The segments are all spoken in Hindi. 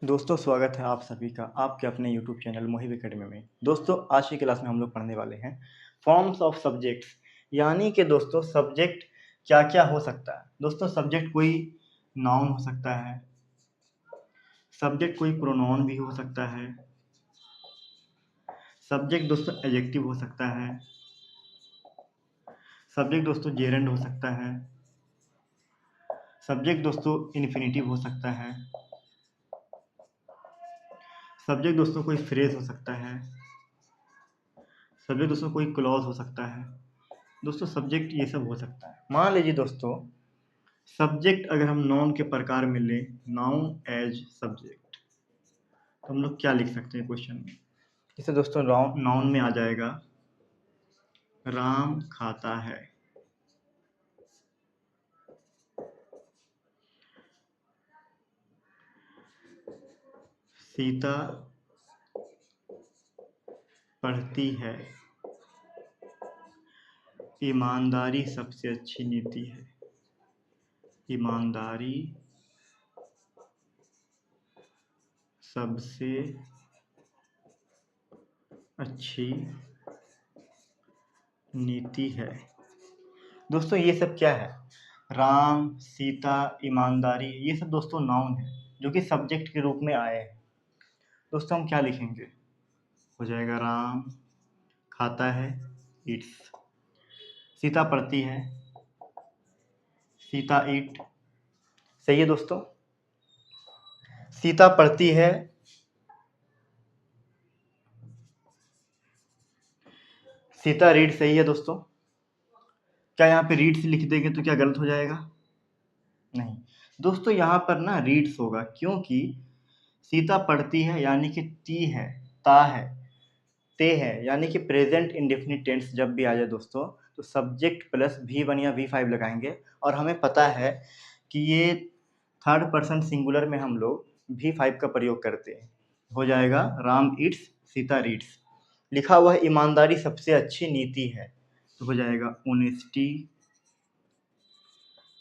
दोस्तों स्वागत है आप सभी का आपके अपने YouTube चैनल मोहिब एकेडमी में। दोस्तों आज की क्लास में हम लोग पढ़ने वाले हैं फॉर्म्स ऑफ सब्जेक्ट्स, यानी कि दोस्तों सब्जेक्ट क्या क्या हो सकता है। दोस्तों सब्जेक्ट कोई नाउन हो सकता है, सब्जेक्ट कोई प्रोनाउन भी हो सकता है, सब्जेक्ट दोस्तों एडजेक्टिव हो सकता है, सब्जेक्ट दोस्तों जेरेंड हो सकता है, सब्जेक्ट दोस्तों इन्फिनेटिव हो सकता है, सब्जेक्ट दोस्तों कोई फ्रेज हो सकता है, सब्जेक्ट दोस्तों कोई क्लॉज हो सकता है। दोस्तों सब्जेक्ट ये सब हो सकता है। मान लीजिए दोस्तों सब्जेक्ट अगर हम नाउन के प्रकार में लें, नाउन एज सब्जेक्ट, तो हम लोग क्या लिख सकते हैं क्वेश्चन में। जैसे दोस्तों नाउन में आ जाएगा राम खाता है, सीता पढ़ती है, ईमानदारी सबसे अच्छी नीति है, ईमानदारी सबसे अच्छी नीति है। दोस्तों ये सब क्या है? राम, सीता, ईमानदारी, ये सब दोस्तों नाउन है जो कि सब्जेक्ट के रूप में आए हैं। दोस्तों हम क्या लिखेंगे? हो जाएगा राम खाता है, ईट्स, सीता पढ़ती है, सीता ईट। सही है दोस्तों, सीता पढ़ती है, सीता रीड। सही है दोस्तों। क्या यहाँ पे रीड्स लिख देंगे तो क्या गलत हो जाएगा? नहीं दोस्तों, यहाँ पर ना रीड्स होगा, क्योंकि सीता पढ़ती है यानी कि ती है, ता है, ते है, यानी कि प्रेजेंट इंडेफिनिट टेंस जब भी आ जाए दोस्तों तो सब्जेक्ट प्लस V1 या V5 लगाएंगे। और हमें पता है कि ये थर्ड पर्सन सिंगुलर में हम लोग V5 का प्रयोग करते हैं। हो जाएगा राम ईट्स, सीता रीड्स। लिखा हुआ है ईमानदारी सबसे अच्छी नीति है, तो हो जाएगा honesty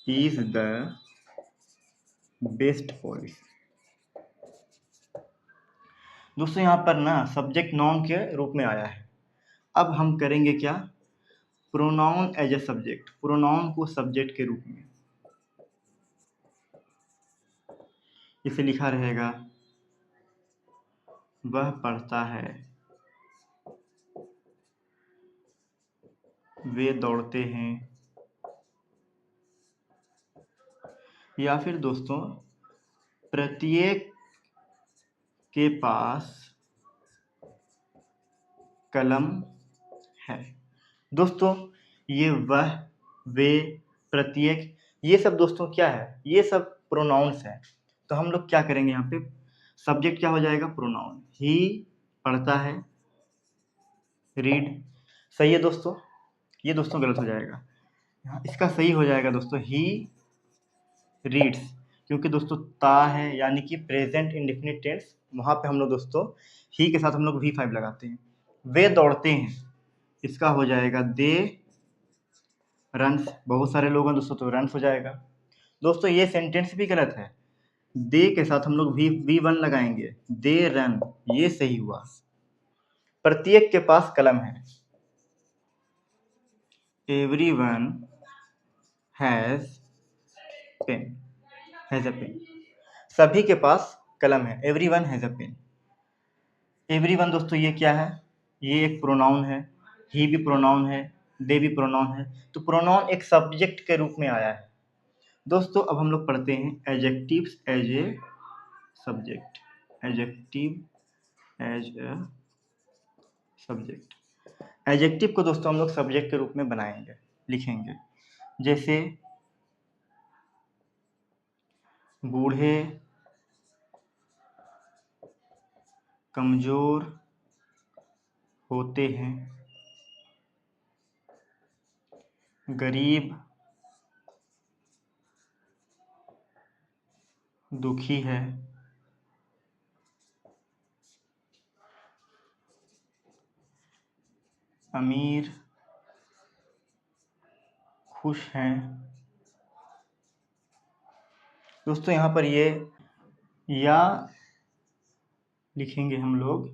is the best policy. दोस्तों यहाँ पर ना सब्जेक्ट नाउन के रूप में आया है। अब हम करेंगे क्या? Pronoun as a subject, pronoun को सब्जेक्ट के रूप में। इसे लिखा रहेगा वह पढ़ता है, वे दौड़ते हैं, या फिर दोस्तों प्रत्येक के पास कलम है। दोस्तों ये वह, वे, प्रत्येक, ये सब दोस्तों क्या है? ये सब प्रोनाउंस हैं। तो हम लोग क्या करेंगे यहाँ पे? सब्जेक्ट क्या हो जाएगा? प्रोनाउन। ही पढ़ता है, रीड। सही है दोस्तों। ये दोस्तों गलत हो जाएगा, यहाँ इसका सही हो जाएगा दोस्तों ही रीड्स, क्योंकि दोस्तों ता है यानी कि प्रेजेंट इंडेफिनिट टेंस, वहाँ पे हम लोग दोस्तों ही के साथ हम लोग V5 लगाते हैं। वे दौड़ते हैं, इसका हो जाएगा दे रन्स। बहुत सारे लोग हैं दोस्तों, तो रन्स हो जाएगा। दोस्तों ये सेंटेंस भी गलत है, दे के साथ हम लोग V1 लगाएंगे, दे रन, ये सही हुआ। प्रत्येक के पास कलम है, everyone has pen, has a pen. सभी के पास कलम है, everyone has a pen. Everyone दोस्तों ये क्या है? ये एक प्रोनाउन है, ही भी प्रोनाउन है, दे भी प्रोनाउन है। तो प्रोनाउन एक सब्जेक्ट के रूप में आया है। दोस्तों अब हम लोग पढ़ते हैं adjectives as a subject, adjective as a subject. Adjective को दोस्तों हम लोग सब्जेक्ट के रूप में बनाएंगे, लिखेंगे। जैसे बूढ़े, कमजोर होते हैं, गरीब दुखी है, अमीर खुश हैं। दोस्तों यहाँ पर ये या लिखेंगे हम लोग,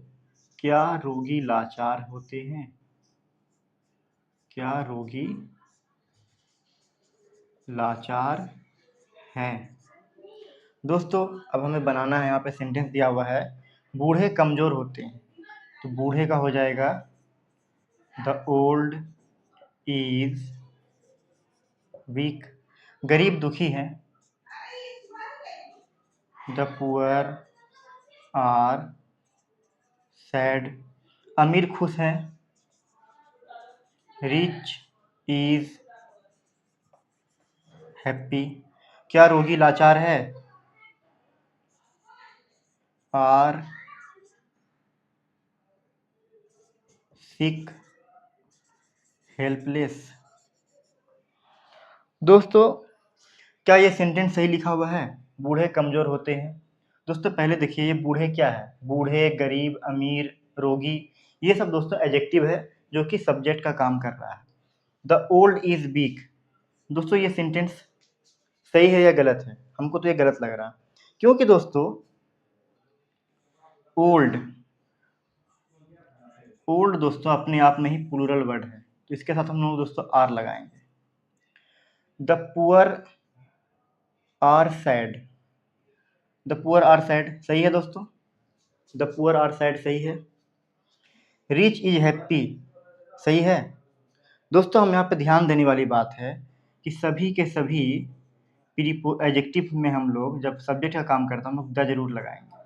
क्या रोगी लाचार होते हैं? क्या रोगी लाचार हैं? दोस्तों अब हमें बनाना है, यहाँ पे सेंटेंस दिया हुआ है, बूढ़े कमजोर होते हैं, तो बूढ़े का हो जाएगा द ओल्ड इज वीक। गरीब दुखी है, द पुअर आर सैड। अमीर खुश है, रिच इज हैप्पी। क्या रोगी लाचार है? Are sick helpless. दोस्तों क्या ये सेंटेंस सही लिखा हुआ है? बूढ़े कमजोर होते हैं। दोस्तों पहले देखिए, ये बूढ़े क्या है? बूढ़े, गरीब, अमीर, रोगी, ये सब दोस्तों एडजेक्टिव है जो कि सब्जेक्ट का काम कर रहा है। The old is weak. दोस्तों ये सेंटेंस सही है या गलत है? हमको तो ये गलत लग रहा है, क्योंकि दोस्तों ओल्ड ओल्ड दोस्तों अपने आप में ही प्लूरल वर्ड है, तो इसके साथ हम लोग दोस्तों आर लगाएंगे। The poor are sad. The poor are sad सही है दोस्तों, द पुअर आर सैड सही है। रिच इज हैप्पी सही है। दोस्तों हम यहाँ पे ध्यान देने वाली बात है कि सभी के सभी एडजेक्टिव में हम लोग जब सब्जेक्ट का काम करते हैं हम लोग द जरूर लगाएंगे।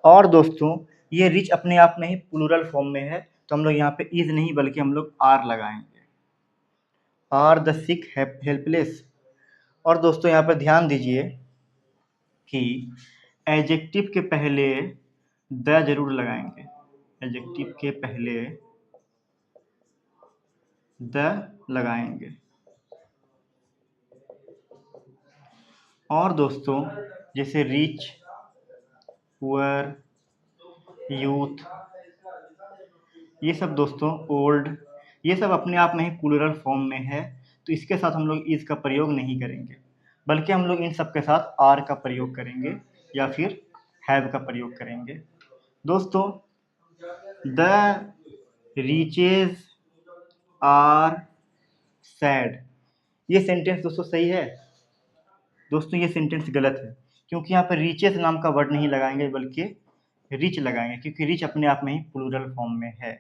और दोस्तों ये रिच अपने आप में ही प्लूरल फॉर्म में है, तो हम लोग यहाँ पे इज नहीं बल्कि हम लोग आर लगाएंगे। Are the sick helpless. और दोस्तों यहाँ पर ध्यान दीजिए कि एडजेक्टिव के पहले द जरूर लगाएंगे, एडजेक्टिव के पहले द लगाएंगे। और दोस्तों जैसे रिच, पुअर, यूथ, ये सब दोस्तों ओल्ड, ये सब अपने आप में ही प्लूरल फॉर्म में है, तो इसके साथ हम लोग इज का प्रयोग नहीं करेंगे, बल्कि हम लोग इन सब के साथ आर का प्रयोग करेंगे या फिर हैव का प्रयोग करेंगे। दोस्तों द रिचेज आर सैड, ये सेंटेंस दोस्तों सही है? दोस्तों ये सेंटेंस गलत है, क्योंकि यहाँ पर रिचेस नाम का वर्ड नहीं लगाएंगे बल्कि रिच लगाएंगे, क्योंकि रिच अपने आप में ही प्लूरल फॉर्म में है,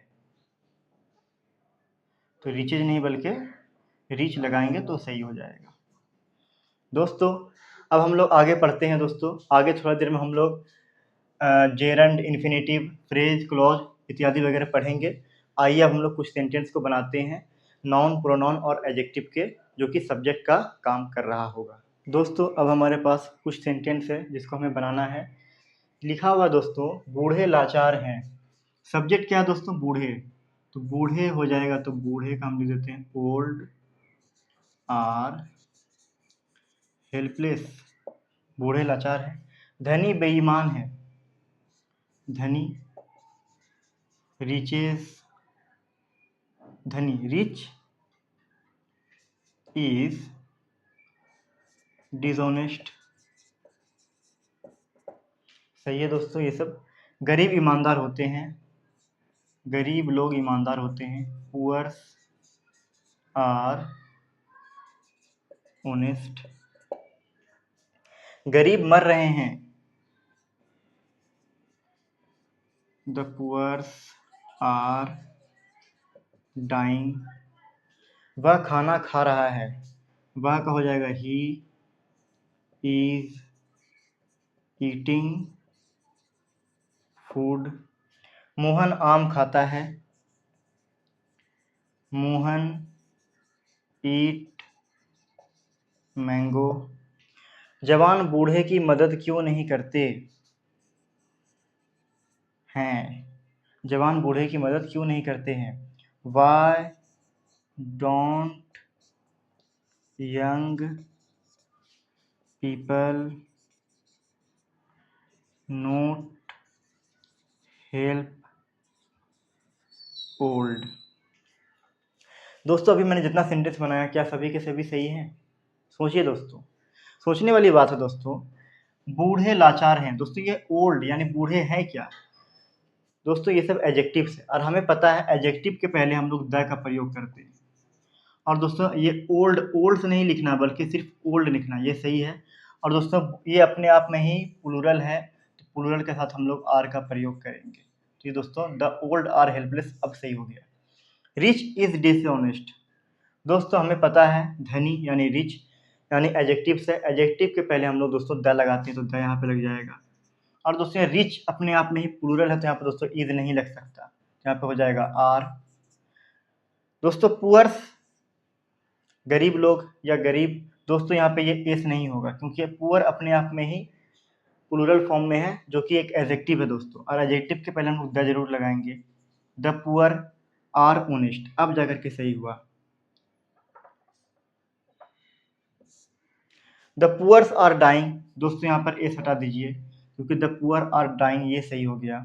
तो रिचेज नहीं बल्कि रिच लगाएंगे तो सही हो जाएगा। दोस्तों अब हम लोग आगे पढ़ते हैं। दोस्तों आगे थोड़ा देर में हम लोग जेरंड, इन्फिनेटिव, फ्रेज, क्लॉज इत्यादि वगैरह पढ़ेंगे। आइए अब हम लोग कुछ सेंटेंस को बनाते हैं नाउन, प्रोनाउन और एडजेक्टिव के, जो कि सब्जेक्ट का काम कर रहा होगा। दोस्तों अब हमारे पास कुछ सेंटेंस है जिसको हमें बनाना है। लिखा हुआ दोस्तों बूढ़े लाचार हैं। सब्जेक्ट क्या है दोस्तों? बूढ़े, तो बूढ़े हो जाएगा, तो बूढ़े का हम लिख देते हैं ओल्ड आर हेल्पलेस, बूढ़े लाचार हैं। धनी बेईमान है, धनी रिचेस, धनी रिच इज डिसऑनेस्ट, सही है दोस्तों ये सब। गरीब ईमानदार होते हैं, गरीब लोग ईमानदार होते हैं। Poors are honest. गरीब मर रहे हैं, द पुअर्स आर डाइंग। वह खाना खा रहा है, वह का हो जाएगा he is eating food. Mohan आम खाता है, मोहन ईट मैंगो। जवान बूढ़े की मदद क्यों नहीं करते हैं, जवान बूढ़े की मदद क्यों नहीं करते हैं? Why don't young people note help old. दोस्तों अभी मैंने जितना सेंटेंस बनाया क्या सभी के सभी सही हैं? सोचिए दोस्तों, सोचने वाली बात है दोस्तों। बूढ़े लाचार हैं, दोस्तों ये ओल्ड यानी बूढ़े हैं क्या? दोस्तों ये सब एडजेक्टिव्स है और हमें पता है एडजेक्टिव के पहले हम लोग द का प्रयोग करते हैं। और दोस्तों ये ओल्ड से नहीं लिखना बल्कि सिर्फ ओल्ड लिखना, ये सही है। और दोस्तों ये अपने आप में ही प्लूरल है, तो प्लूरल के साथ हम लोग आर का प्रयोग करेंगे। तो ये दोस्तों द ओल्ड आर हेल्पलेस अब सही हो गया। रिच इज डिसऑनेस्ट, दोस्तों हमें पता है धनी यानी रिच यानी एडजेक्टिव से, एडजेक्टिव के पहले हम लोग दोस्तों द लगाते हैं, तो द यहाँ पे लग जाएगा। और दोस्तों रिच अपने आप में ही प्लूरल है, तो यहाँ पे दोस्तों इज नहीं लग सकता, यहाँ पे हो जाएगा आर। दोस्तों पुअर्स गरीब लोग या गरीब, दोस्तों यहाँ पे ये एस नहीं होगा क्योंकि पुअर अपने आप में ही प्लूरल फॉर्म में है जो कि एक एडजेक्टिव है दोस्तों, और एडजेक्टिव के पहले हम द जरूर लगाएंगे। द पुअर आर ऑनेस्ट, अब जाकर के सही हुआ। द पुअर्स आर डाइंग, दोस्तों यहाँ पर एस हटा दीजिए क्योंकि द पुअर आर डाइंग ये सही हो गया,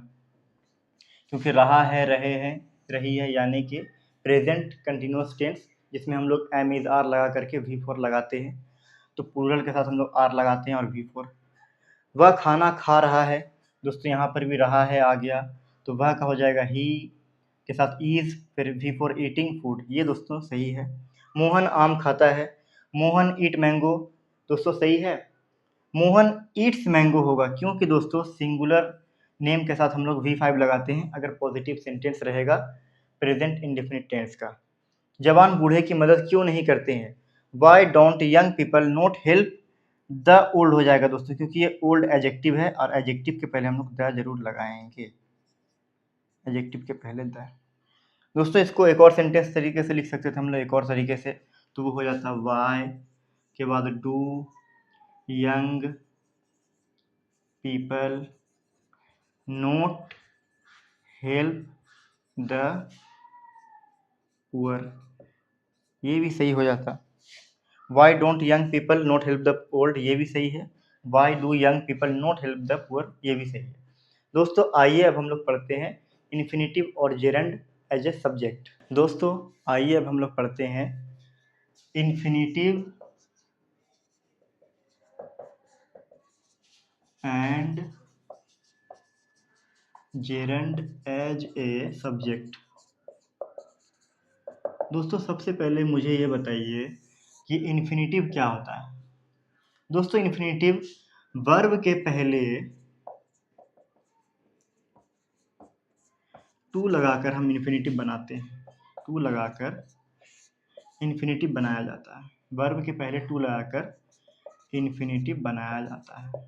क्योंकि रहा है, रहे हैं, रही है यानी कि प्रेजेंट कंटिन्यूअस टेंस जिसमें हम लोग एम इज आर लगा करके V4 लगाते हैं, तो प्लूरल के साथ हम लोग आर लगाते हैं और V4। वह खाना खा रहा है, दोस्तों यहाँ पर भी रहा है आ गया, तो वह का हो जाएगा ही के साथ इज, फिर V4 ईटिंग फूड, ये दोस्तों सही है। मोहन आम खाता है, मोहन ईट मैंगो, दोस्तों सही है। मोहन ईट्स मैंगो होगा क्योंकि दोस्तों सिंगुलर नेम के साथ हम लोग V5 लगाते हैं अगर पॉजिटिव सेंटेंस रहेगा प्रेजेंट इंडेफिनिट टेंस का। जवान बूढ़े की मदद क्यों नहीं करते हैं, why don't young people not help the old हो जाएगा दोस्तों, क्योंकि ये ओल्ड एडजेक्टिव है और एडजेक्टिव के पहले हम लोग द जरूर लगाएंगे, एडजेक्टिव के पहले द। दोस्तों इसको एक और सेंटेंस तरीके से लिख सकते थे हम लोग, एक और तरीके से, तो वो हो जाता वाई के बाद do young people note help the poor, ये भी सही हो जाता। Why don't young people not help the old, ये भी सही है। Why do young people not help the poor, ये भी सही है। दोस्तों आइए अब हम लोग पढ़ते हैं इन्फिनिटिव और जेरंड एज ए सब्जेक्ट। दोस्तों आइए अब हम लोग पढ़ते हैं infinitive and gerund as a subject. दोस्तों सबसे पहले मुझे ये बताइए कि इन्फिनिटिव क्या होता है। दोस्तों इन्फिनिटिव वर्ब के पहले टू लगाकर हम इन्फिनिटिव बनाते हैं, टू लगाकर इन्फिनिटिव बनाया जाता है, वर्ब के पहले टू लगाकर इन्फिनिटिव बनाया जाता है।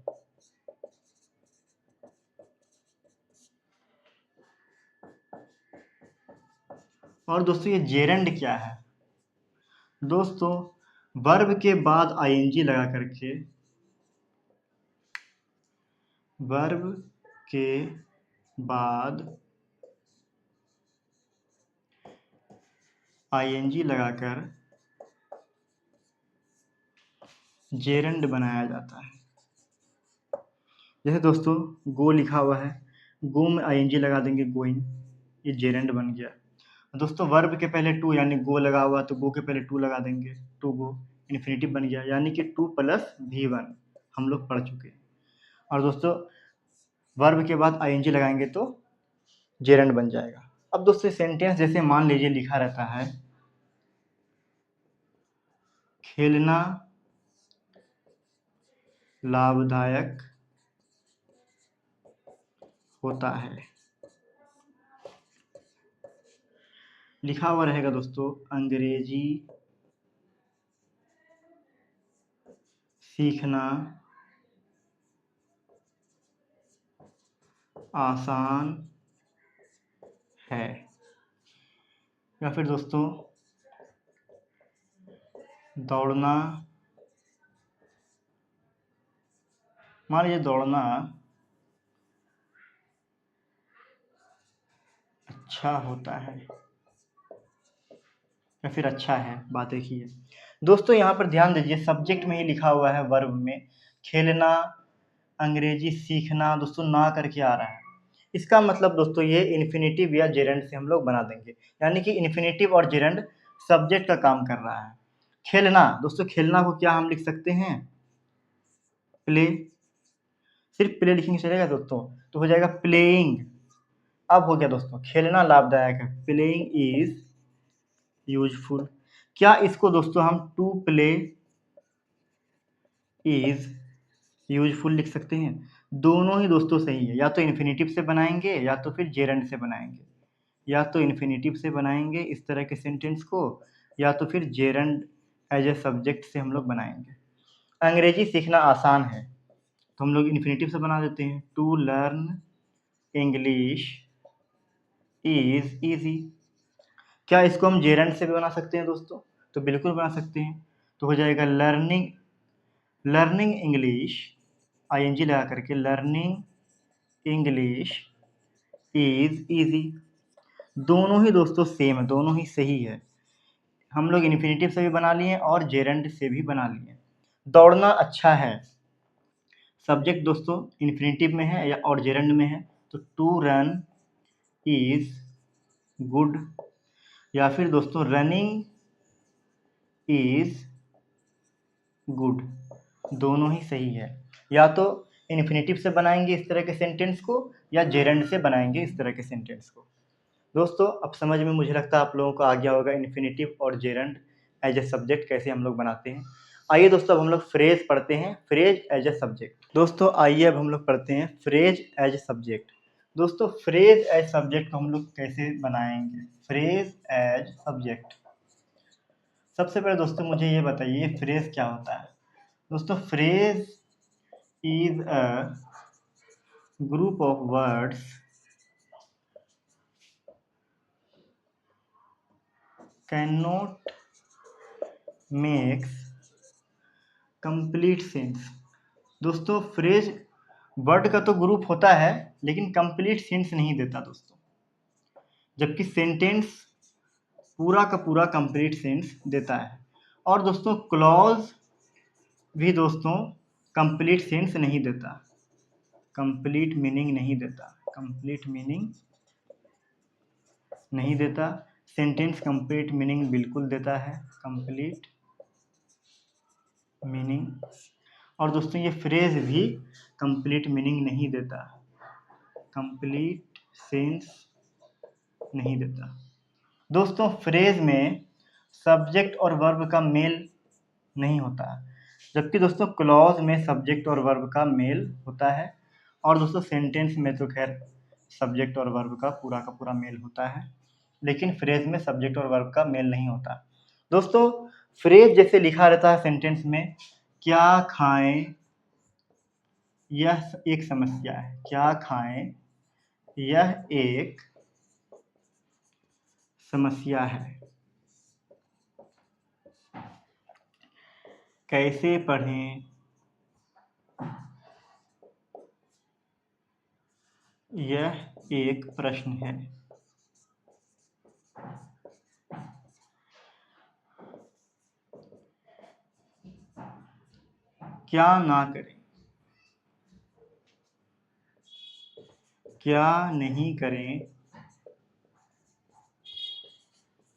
और दोस्तों ये जेरंड क्या है, दोस्तों वर्ब के बाद आईएनजी लगा करके, वर्ब के बाद आईएनजी लगाकर जेरंड बनाया जाता है। जैसे दोस्तों गो लिखा हुआ है, गो में आईएनजी लगा देंगे गोइंग, ये जेरंड बन गया। दोस्तों वर्ब के पहले टू यानी गो लगा हुआ, तो गो के पहले टू लगा देंगे, टू गो, इन्फिनिटिव बन गया, यानी कि 2 + V1 हम लोग पढ़ चुके हैं। और दोस्तों वर्ब के बाद आईएनजी लगाएंगे तो जेरंड बन जाएगा। अब दोस्तों सेंटेंस जैसे मान लीजिए लिखा रहता है खेलना लाभदायक होता है, लिखा हुआ रहेगा दोस्तों अंग्रेजी सीखना आसान है, या फिर दोस्तों दौड़ना, मान लीजिए दौड़ना अच्छा होता है या फिर अच्छा है, बात एक ही है। दोस्तों यहाँ पर ध्यान दीजिए सब्जेक्ट में ही लिखा हुआ है वर्ब में खेलना अंग्रेजी सीखना, दोस्तों ना करके आ रहा है, इसका मतलब दोस्तों ये इन्फिनिटिव या जेरंड से हम लोग बना देंगे, यानी कि इन्फिनिटिव और जेरंड सब्जेक्ट का काम कर रहा है। खेलना, दोस्तों खेलना को क्या हम लिख सकते हैं प्ले, सिर्फ प्ले लिखेंगे चलेगा दोस्तों, तो हो जाएगा प्लेइंग, अब हो गया दोस्तों, खेलना लाभदायक है, प्लेइंग इज यूजफुल। क्या इसको दोस्तों हम टू प्ले इज यूजफुल लिख सकते हैं? दोनों ही दोस्तों सही है, या तो इन्फिनेटिव से बनाएंगे या तो फिर जेरंड से बनाएंगे, या तो इन्फिनेटिव से बनाएंगे इस तरह के सेंटेंस को, या तो फिर जेरंड एज ए सब्जेक्ट से हम लोग बनाएंगे। अंग्रेजी सीखना आसान है तो हम लोग इन्फिनेटिव से बना देते हैं, to learn English is easy. क्या इसको हम जेरंड से भी बना सकते हैं दोस्तों? तो बिल्कुल बना सकते हैं। तो हो जाएगा लर्निंग इंग्लिश, ING लगा करके, लर्निंग इंग्लिश इज ईजी। दोनों ही दोस्तों सेम है, दोनों ही सही है। हम लोग इन्फिनेटिव से भी बना लिए और जेरंड से भी बना लिए। दौड़ना अच्छा है, सब्जेक्ट दोस्तों इन्फिनेटिव में है या और जेरंड में है, तो टू रन इज गुड। या फिर दोस्तों रनिंग इज गुड, दोनों ही सही है। या तो इन्फिनेटिव से बनाएंगे इस तरह के सेंटेंस को, या जेरंड से बनाएंगे इस तरह के सेंटेंस को। दोस्तों अब समझ में मुझे लगता है आप लोगों को आ गया होगा इन्फिनेटिव और जेरंड एज ए सब्जेक्ट कैसे हम लोग बनाते हैं। आइए दोस्तों अब हम लोग फ्रेज पढ़ते हैं, फ्रेज एज ए सब्जेक्ट। दोस्तों आइए अब हम लोग पढ़ते हैं फ्रेज एज ए सब्जेक्ट। दोस्तों फ्रेज एज सब्जेक्ट को हम लोग कैसे बनाएंगे? फ्रेज एज सब्जेक्ट, सबसे पहले दोस्तों मुझे ये बताइए फ्रेज क्या होता है? दोस्तों phrase is a group of words can not makes complete sense. दोस्तों फ्रेज वर्ड का तो ग्रुप होता है लेकिन कंप्लीट सेंस नहीं देता दोस्तों, जबकि सेंटेंस पूरा का पूरा कंप्लीट सेंस देता है। और दोस्तों क्लॉज भी दोस्तों कंप्लीट सेंस नहीं देता, कंप्लीट मीनिंग नहीं देता, कंप्लीट मीनिंग नहीं देता। सेंटेंस कंप्लीट मीनिंग बिल्कुल देता है, कंप्लीट मीनिंग। और दोस्तों ये फ्रेज भी कंप्लीट मीनिंग नहीं देता, कंप्लीट सेंस नहीं देता। दोस्तों फ्रेज में सब्जेक्ट और वर्ब का मेल नहीं होता, जबकि दोस्तों क्लॉज में सब्जेक्ट और वर्ब का मेल होता है। और दोस्तों सेंटेंस में तो खैर सब्जेक्ट और वर्ब का पूरा मेल होता है, लेकिन फ्रेज में सब्जेक्ट और वर्ब का मेल नहीं होता। दोस्तों फ्रेज जैसे लिखा रहता है सेंटेंस में, क्या खाएं, यह एक समस्या है, क्या खाएं यह एक समस्या है। कैसे पढ़ें यह एक प्रश्न है। क्या ना करें, क्या नहीं करें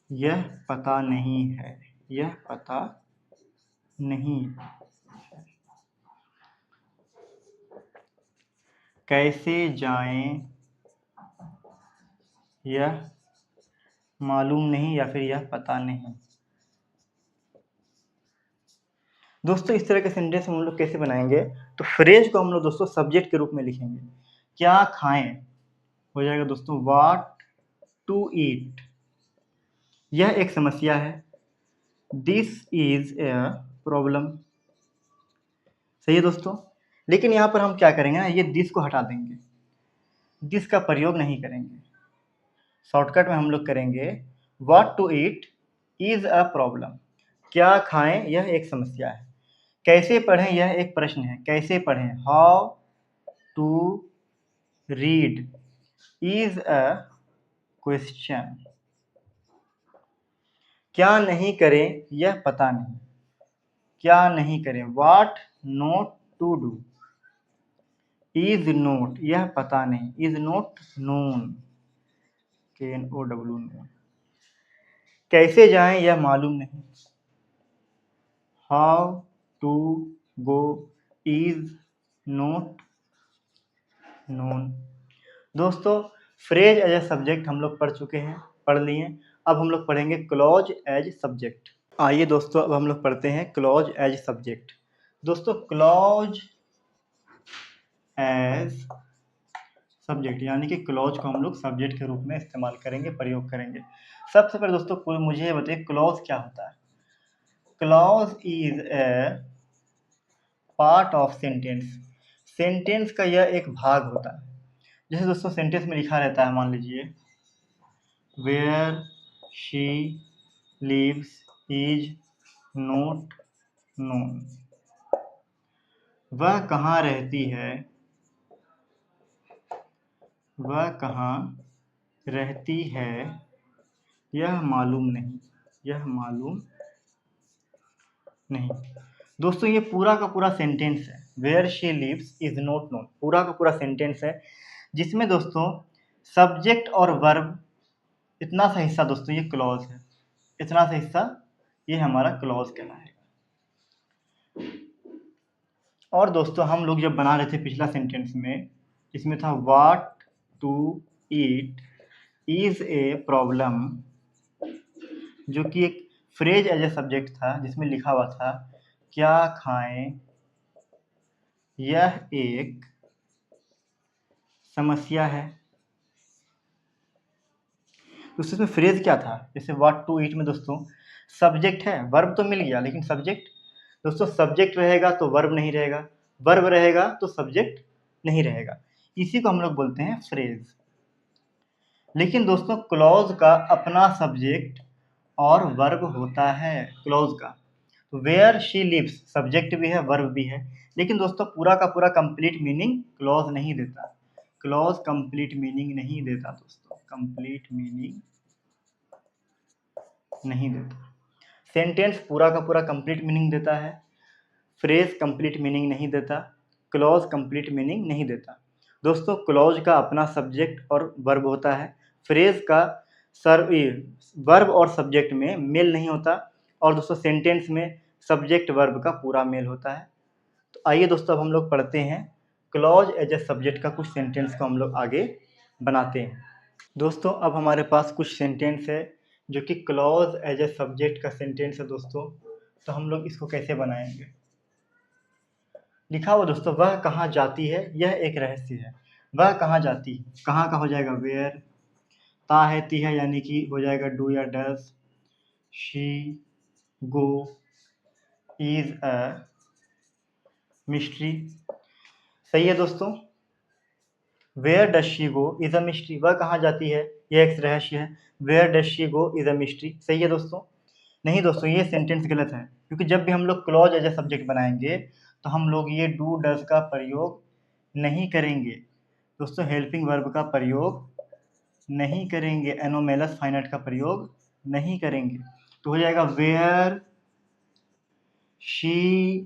यह पता नहीं है, यह पता नहीं। कैसे जाएं यह मालूम नहीं या फिर यह पता नहीं। दोस्तों इस तरह के सेंटेंस हम लोग कैसे बनाएंगे? तो फ्रेज को हम लोग दोस्तों सब्जेक्ट के रूप में लिखेंगे। क्या खाएं हो जाएगा दोस्तों व्हाट टू ईट, यह एक समस्या है, दिस इज ए प्रॉब्लम। सही है दोस्तों, लेकिन यहाँ पर हम क्या करेंगे ना, ये दिस को हटा देंगे, दिस का प्रयोग नहीं करेंगे। शॉर्टकट में हम लोग करेंगे what to eat is a problem, क्या खाएं यह एक समस्या है। कैसे पढ़ें यह एक प्रश्न है, कैसे पढ़ें, how to read is a question. क्या नहीं करें यह पता नहीं, क्या नहीं करें, what not to do is not, यह पता नहीं, is not known, KNOW known. कैसे जाएं यह मालूम नहीं, how to go is not known. दोस्तों फ्रेज एज ए सब्जेक्ट हम लोग पढ़ लिए। अब हम लोग पढ़ेंगे क्लॉज एज सब्जेक्ट। आइए दोस्तों, अब हम लोग पढ़ते हैं क्लॉज एज सब्जेक्ट। दोस्तों क्लॉज एज सब्जेक्ट यानी कि क्लॉज को हम लोग सब्जेक्ट के रूप में इस्तेमाल करेंगे, प्रयोग करेंगे। सबसे पहले दोस्तों मुझे ये बताइए क्लॉज क्या होता है। Clause is a part of sentence. Sentence का यह एक भाग होता है। जैसे दोस्तों सेंटेंस में लिखा रहता है, मान लीजिए where she lives is not known. वह कहाँ रहती है, वह कहाँ रहती है यह मालूम नहीं, यह मालूम नहीं। दोस्तों ये पूरा का पूरा सेंटेंस है, where she lives is not known, पूरा का पूरा सेंटेंस है, जिसमें दोस्तों सब्जेक्ट और वर्ब इतना सा हिस्सा दोस्तों ये क्लॉज है, इतना सा हिस्सा ये हमारा क्लॉज कहलाएगा। और दोस्तों हम लोग जब बना रहे थे पिछला सेंटेंस में, इसमें था what to eat is a problem, जो कि एक फ्रेज एज ए सब्जेक्ट था, जिसमें लिखा हुआ था क्या खाएं यह एक समस्या है। तो इसमें फ्रेज क्या था, जैसे व्हाट टू ईट में दोस्तों सब्जेक्ट है, वर्ब तो मिल गया, लेकिन सब्जेक्ट दोस्तों, सब्जेक्ट रहेगा तो वर्ब नहीं रहेगा, वर्ब रहेगा तो सब्जेक्ट नहीं रहेगा, इसी को हम लोग बोलते हैं फ्रेज। लेकिन दोस्तों क्लॉज का अपना सब्जेक्ट और वर्ब होता है। क्लॉज का वेयर शी लिव्स सब्जेक्ट भी है, वर्ब भी है, लेकिन दोस्तों पूरा का पूरा कंप्लीट मीनिंग क्लॉज नहीं देता। क्लॉज कंप्लीट मीनिंग नहीं देता दोस्तों, कंप्लीट मीनिंग नहीं देता। सेंटेंस पूरा का पूरा कंप्लीट मीनिंग देता है, फ्रेज कंप्लीट मीनिंग नहीं देता, क्लॉज कंप्लीट मीनिंग नहीं देता। दोस्तों क्लॉज का अपना सब्जेक्ट और वर्ब होता है, फ्रेज का वर्ब और सब्जेक्ट में मेल नहीं होता, और दोस्तों सेंटेंस में सब्जेक्ट वर्ब का पूरा मेल होता है। तो आइए दोस्तों अब हम लोग पढ़ते हैं क्लॉज एज ए सब्जेक्ट का कुछ सेंटेंस को हम लोग आगे बनाते हैं। दोस्तों अब हमारे पास कुछ सेंटेंस है जो कि क्लॉज एज ए सब्जेक्ट का सेंटेंस है दोस्तों। तो हम लोग इसको कैसे बनाएंगे। लिखा हुआ दोस्तों वह कहाँ जाती है, यह एक रहस्य है। वह कहाँ जाती है, कहाँ का हो जाएगा वेयर, ता है ती है यानी कि हो जाएगा डू या does, she go is a mystery. सही है दोस्तों, where does she go is a mystery, वह कहाँ जाती है यह एक रहस्य है, where does she go is a mystery. सही है दोस्तों। नहीं दोस्तों ये सेंटेंस गलत है, क्योंकि जब भी हम लोग क्लॉज एज ए सब्जेक्ट बनाएंगे तो हम लोग ये डू डज का प्रयोग नहीं करेंगे दोस्तों, हेल्पिंग वर्ब का प्रयोग नहीं करेंगे, एनोमेलस फाइनाइट का प्रयोग नहीं करेंगे। तो हो जाएगा where she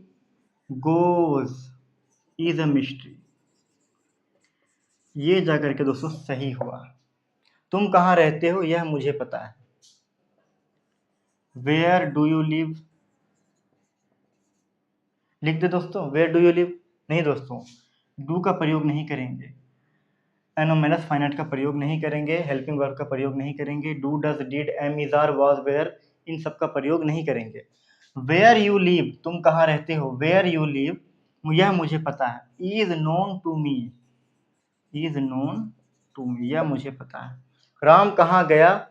goes is a mystery. ये जा करके दोस्तों सही हुआ। तुम कहाँ रहते हो यह मुझे पता है, वेयर डू यू लिव, लिख दे दोस्तों वेयर डू यू लिव। नहीं दोस्तों डू का प्रयोग नहीं करेंगे, एनोमेलस फाइनाइट का प्रयोग नहीं करेंगे, हेल्पिंग वर्ब का प्रयोग नहीं करेंगे, do does did am is are was were, इन सब का प्रयोग नहीं करेंगे। वेयर यू लिव तुम कहाँ रहते हो, वेयर यू लिव यह मुझे पता है, is known to me, is known to me यह मुझे पता है। राम कहाँ गया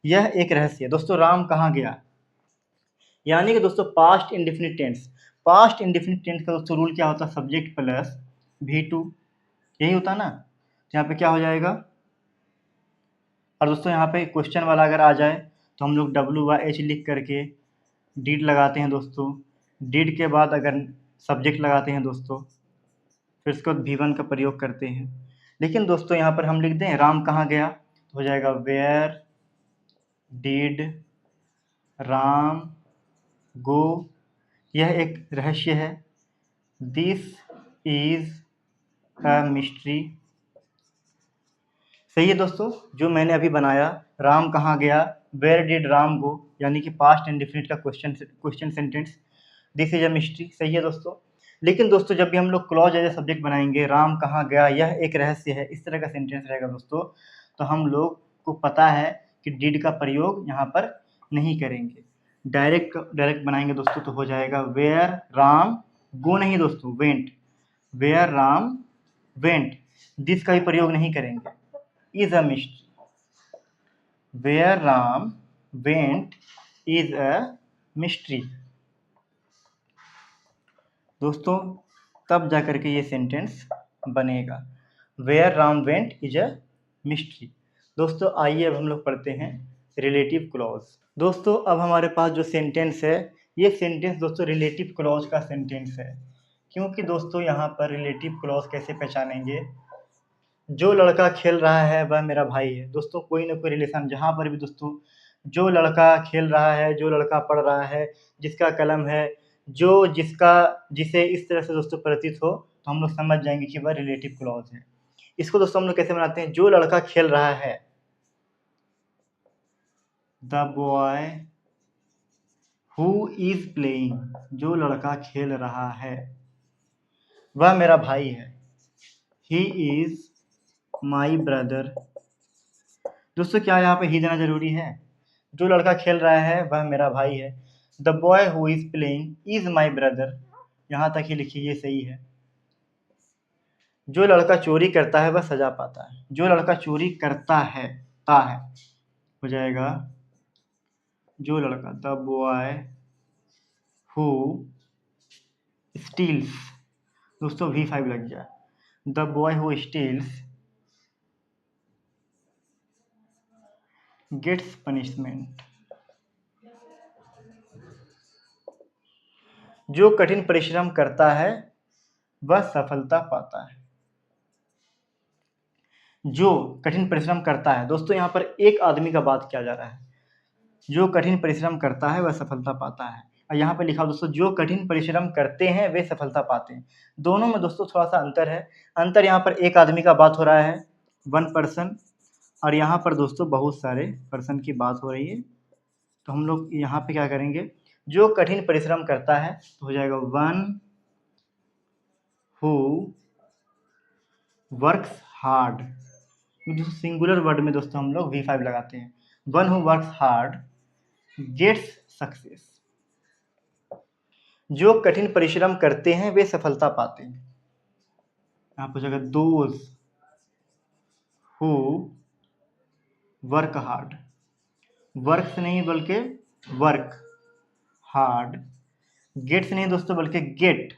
यह एक रहस्य है दोस्तों, राम कहाँ गया, यानी कि दोस्तों past indefinite tense, past indefinite tense का दोस्तों रूल क्या होता है, सब्जेक्ट प्लस V2, यही होता है ना। तो यहाँ पे क्या हो जाएगा, और दोस्तों यहाँ पे क्वेश्चन वाला अगर आ जाए तो हम लोग WH लिख करके डिड लगाते हैं दोस्तों, डिड के बाद अगर सब्जेक्ट लगाते हैं दोस्तों, फिर उसके बाद V1 का प्रयोग करते हैं। लेकिन दोस्तों यहाँ पर हम लिख दें राम कहाँ गया, तो हो जाएगा वेयर डिड राम गो, यह एक रहस्य है, दिस इज अ मिस्ट्री। सही है दोस्तों, जो मैंने अभी बनाया राम कहाँ गया, वेयर डिड राम गो, यानी कि पास्ट इंडेफिनिट का question sentence, this is a mystery. सही है दोस्तों। लेकिन दोस्तों जब भी हम लोग क्लॉज एज ए सब्जेक्ट बनाएंगे, राम कहाँ गया यह एक रहस्य है, इस तरह का सेंटेंस रहेगा दोस्तों, तो हम लोग को पता है कि डिड का प्रयोग यहाँ पर नहीं करेंगे। डायरेक्ट बनाएंगे दोस्तों तो हो जाएगा वेयर राम गो नहीं दोस्तों, went, where Ram went, this का भी प्रयोग नहीं करेंगे, is a mystery, where Ram went is a mystery. दोस्तों तब जा करके ये सेंटेंस बनेगा, where Ram went is a mystery. दोस्तों आइए अब हम लोग पढ़ते हैं रिलेटिव क्लॉज। दोस्तों अब हमारे पास जो सेंटेंस है, ये सेंटेंस दोस्तों रिलेटिव क्लॉज का सेंटेंस है, क्योंकि दोस्तों यहाँ पर रिलेटिव क्लॉज कैसे पहचानेंगे, जो लड़का खेल रहा है वह मेरा भाई है। दोस्तों कोई ना कोई रिलेशन, जहाँ पर भी दोस्तों जो लड़का खेल रहा है, जो लड़का पढ़ रहा है, जिसका कलम है, जो जिसे इस तरह से दोस्तों प्रतीत हो, तो हम लोग समझ जाएंगे कि वह रिलेटिव क्लॉज है। इसको दोस्तों हम लोग कैसे बनाते हैं, जो लड़का खेल रहा है, the boy who is playing, जो लड़का खेल रहा है, वह मेरा भाई है, ही इज माई ब्रदर। दोस्तों क्या यहाँ पे ही देना जरूरी है, जो लड़का खेल रहा है वह मेरा भाई है, the boy who is playing is my brother, यहाँ तक ही लिखिए, ये सही है। जो लड़का चोरी करता है वह सजा पाता है, जो लड़का चोरी करता है, ता है, हो जाएगा जो लड़का, द बॉय हु स्टील्स, दोस्तों V5 लग गया, the boy who steals gets punishment, जो कठिन परिश्रम करता है वह सफलता पाता है, जो कठिन परिश्रम करता है। दोस्तों यहाँ पर एक आदमी का बात किया जा रहा है, जो कठिन परिश्रम करता है वह सफलता पाता है, और यहाँ पे लिखा दोस्तों जो कठिन परिश्रम करते हैं वे सफलता पाते हैं। दोनों में दोस्तों थोड़ा सा अंतर है, अंतर यहाँ पर एक आदमी का बात हो रहा है, वन पर्सन, और यहाँ पर दोस्तों बहुत सारे पर्सन की बात हो रही है। तो हम लोग यहाँ पे क्या करेंगे, जो कठिन परिश्रम करता है तो हो जाएगा one who works hard, singular word में दोस्तों हम लोग V5 लगाते हैं, one who works hard gets success, जो कठिन परिश्रम करते हैं वे सफलता पाते हैं, यहाँ पर जगह those who work hard, work से नहीं बल्कि वर्क, हार्ड, गेट्स नहीं दोस्तों बल्कि गेट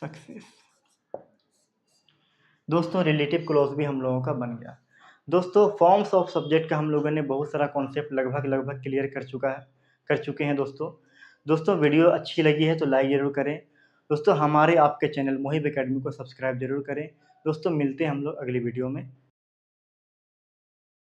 सक्सेस। दोस्तों रिलेटिव क्लॉज भी हम लोगों का बन गया। दोस्तों फॉर्म्स ऑफ सब्जेक्ट का हम लोगों ने बहुत सारा कॉन्सेप्ट लगभग क्लियर कर चुके हैं। दोस्तों वीडियो अच्छी लगी है तो लाइक ज़रूर करें। दोस्तों हमारे आपके चैनल मोहिब एकेडमी को सब्सक्राइब जरूर करें। दोस्तों मिलते हैं हम लोग अगली वीडियो में।